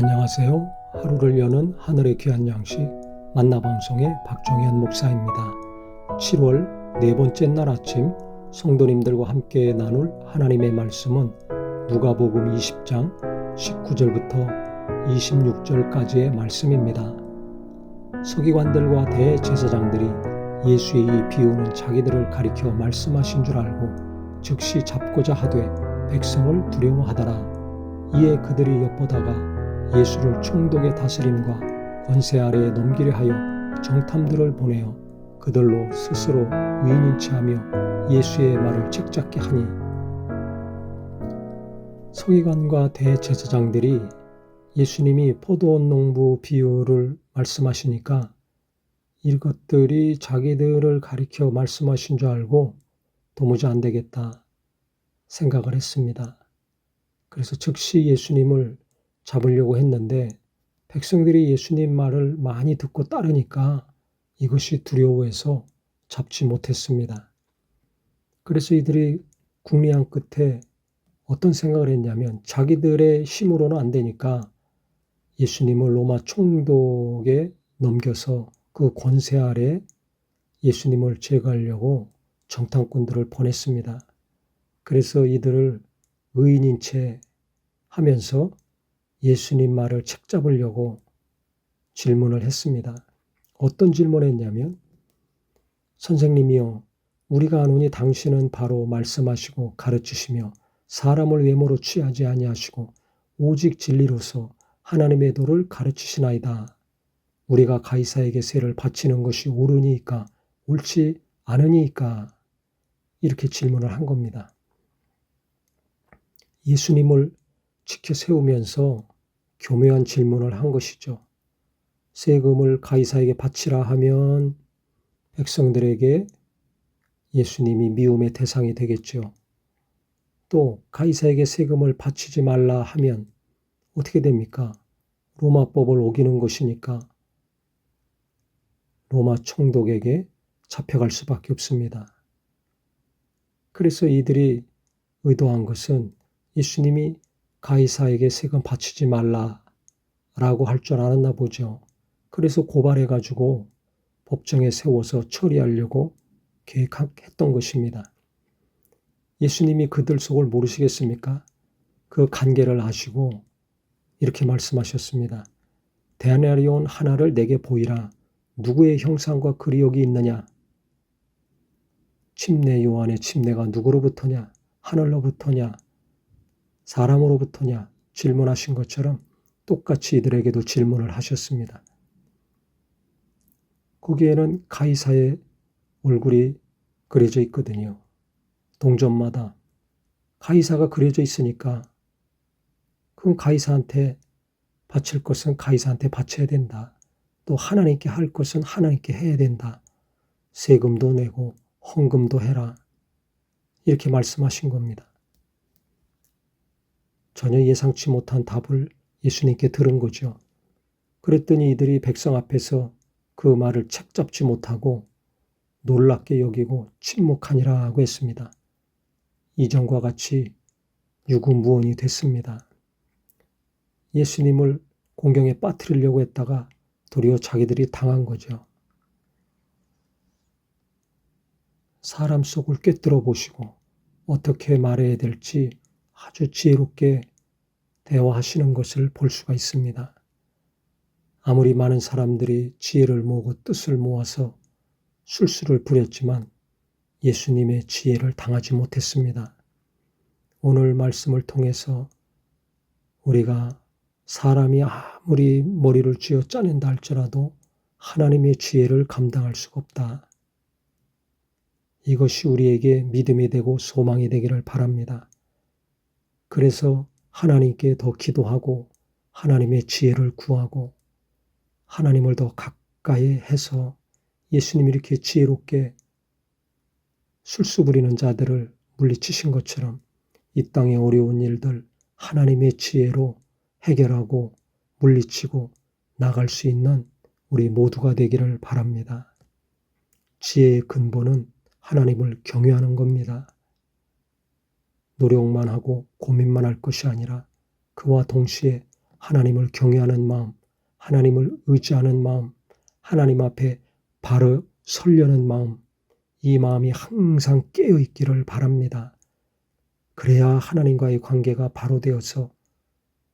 안녕하세요. 하루를 여는 하늘의 귀한 양식 만나방송의 박종현 목사입니다. 7월 네 번째 날 아침 성도님들과 함께 나눌 하나님의 말씀은 누가복음 20장 19절부터 26절까지의 말씀입니다. 서기관들과 대제사장들이 예수의 이 비유는 자기들을 가리켜 말씀하신 줄 알고 즉시 잡고자 하되 백성을 두려워하더라. 이에 그들이 엿보다가 예수를 총독의 다스림과 권세 아래에 넘기려 하여 정탐들을 보내어 그들로 스스로 위인인치하며 예수의 말을 책잡게 하니, 서기관과 대제사장들이 예수님이 포도원 농부 비유를 말씀하시니까 이것들이 자기들을 가리켜 말씀하신 줄 알고 도무지 안 되겠다 생각을 했습니다. 그래서 즉시 예수님을 잡으려고 했는데 백성들이 예수님 말을 많이 듣고 따르니까 이것이 두려워해서 잡지 못했습니다. 그래서 이들이 궁리한 끝에 어떤 생각을 했냐면 자기들의 힘으로는 안 되니까 예수님을 로마 총독에 넘겨서 그 권세 아래 예수님을 제거하려고 정탐꾼들을 보냈습니다. 그래서 이들을 의인인 채 하면서 예수님 말을 책잡으려고 질문을 했습니다. 어떤 질문을 했냐면, 선생님이여, 우리가 아노니 당신은 바로 말씀하시고 가르치시며 사람을 외모로 취하지 아니하시고 오직 진리로서 하나님의 도를 가르치시나이다. 우리가 가이사에게 세를 바치는 것이 옳으니까 옳지 않으니까? 이렇게 질문을 한 겁니다. 예수님을 지켜 세우면서 교묘한 질문을 한 것이죠. 세금을 가이사에게 바치라 하면 백성들에게 예수님이 미움의 대상이 되겠죠. 또 가이사에게 세금을 바치지 말라 하면 어떻게 됩니까? 로마법을 어기는 것이니까 로마 총독에게 잡혀갈 수밖에 없습니다. 그래서 이들이 의도한 것은 예수님이 가이사에게 세금 바치지 말라라고 할 줄 알았나 보죠. 그래서 고발해가지고 법정에 세워서 처리하려고 계획했던 것입니다. 예수님이 그들 속을 모르시겠습니까? 그 간계를 아시고 이렇게 말씀하셨습니다. 데나리온 하나를 내게 보이라. 누구의 형상과 글이 여기 있느냐? 침례 요한의 침례가 누구로부터냐? 하늘로부터냐? 사람으로부터냐? 질문하신 것처럼 똑같이 이들에게도 질문을 하셨습니다. 거기에는 가이사의 얼굴이 그려져 있거든요. 동전마다 가이사가 그려져 있으니까 그럼 가이사한테 바칠 것은 가이사한테 바쳐야 된다. 또 하나님께 할 것은 하나님께 해야 된다. 세금도 내고 헌금도 해라. 이렇게 말씀하신 겁니다. 전혀 예상치 못한 답을 예수님께 들은 거죠. 그랬더니 이들이 백성 앞에서 그 말을 책잡지 못하고 놀랍게 여기고 침묵하니라고 했습니다. 이전과 같이 유구무원이 됐습니다. 예수님을 공경에 빠뜨리려고 했다가 도리어 자기들이 당한 거죠. 사람 속을 꿰뚫어 보시고 어떻게 말해야 될지 아주 지혜롭게 대화하시는 것을 볼 수가 있습니다. 아무리 많은 사람들이 지혜를 모으고 뜻을 모아서 술수를 부렸지만 예수님의 지혜를 당하지 못했습니다. 오늘 말씀을 통해서 우리가 사람이 아무리 머리를 쥐어 짜낸다 할지라도 하나님의 지혜를 감당할 수가 없다. 이것이 우리에게 믿음이 되고 소망이 되기를 바랍니다. 그래서 하나님께 더 기도하고 하나님의 지혜를 구하고 하나님을 더 가까이 해서 예수님이 이렇게 지혜롭게 술수 부리는 자들을 물리치신 것처럼 이 땅의 어려운 일들 하나님의 지혜로 해결하고 물리치고 나갈 수 있는 우리 모두가 되기를 바랍니다. 지혜의 근본은 하나님을 경외하는 겁니다. 노력만 하고 고민만 할 것이 아니라 그와 동시에 하나님을 경외하는 마음, 하나님을 의지하는 마음, 하나님 앞에 바로 서려는 마음, 이 마음이 항상 깨어 있기를 바랍니다. 그래야 하나님과의 관계가 바로 되어서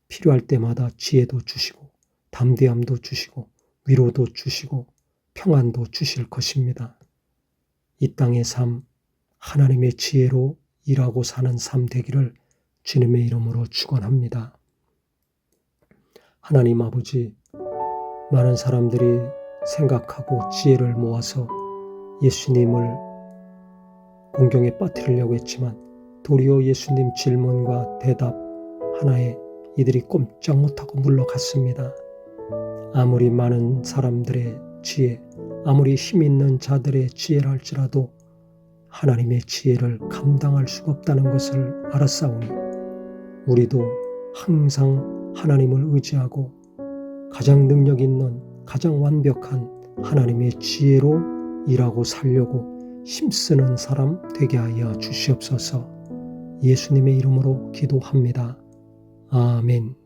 필요할 때마다 지혜도 주시고 담대함도 주시고 위로도 주시고 평안도 주실 것입니다. 이 땅의 삶, 하나님의 지혜로 일하고 사는 삶 되기를 주님의 이름으로 축원합니다. 하나님 아버지, 많은 사람들이 생각하고 지혜를 모아서 예수님을 공경에 빠뜨리려고 했지만 도리어 예수님 질문과 대답 하나에 이들이 꼼짝 못하고 물러갔습니다. 아무리 많은 사람들의 지혜, 아무리 힘 있는 자들의 지혜라 할지라도 하나님의 지혜를 감당할 수가 없다는 것을 알았사오니 우리도 항상 하나님을 의지하고 가장 능력 있는 가장 완벽한 하나님의 지혜로 일하고 살려고 힘쓰는 사람 되게 하여 주시옵소서. 예수님의 이름으로 기도합니다. 아멘.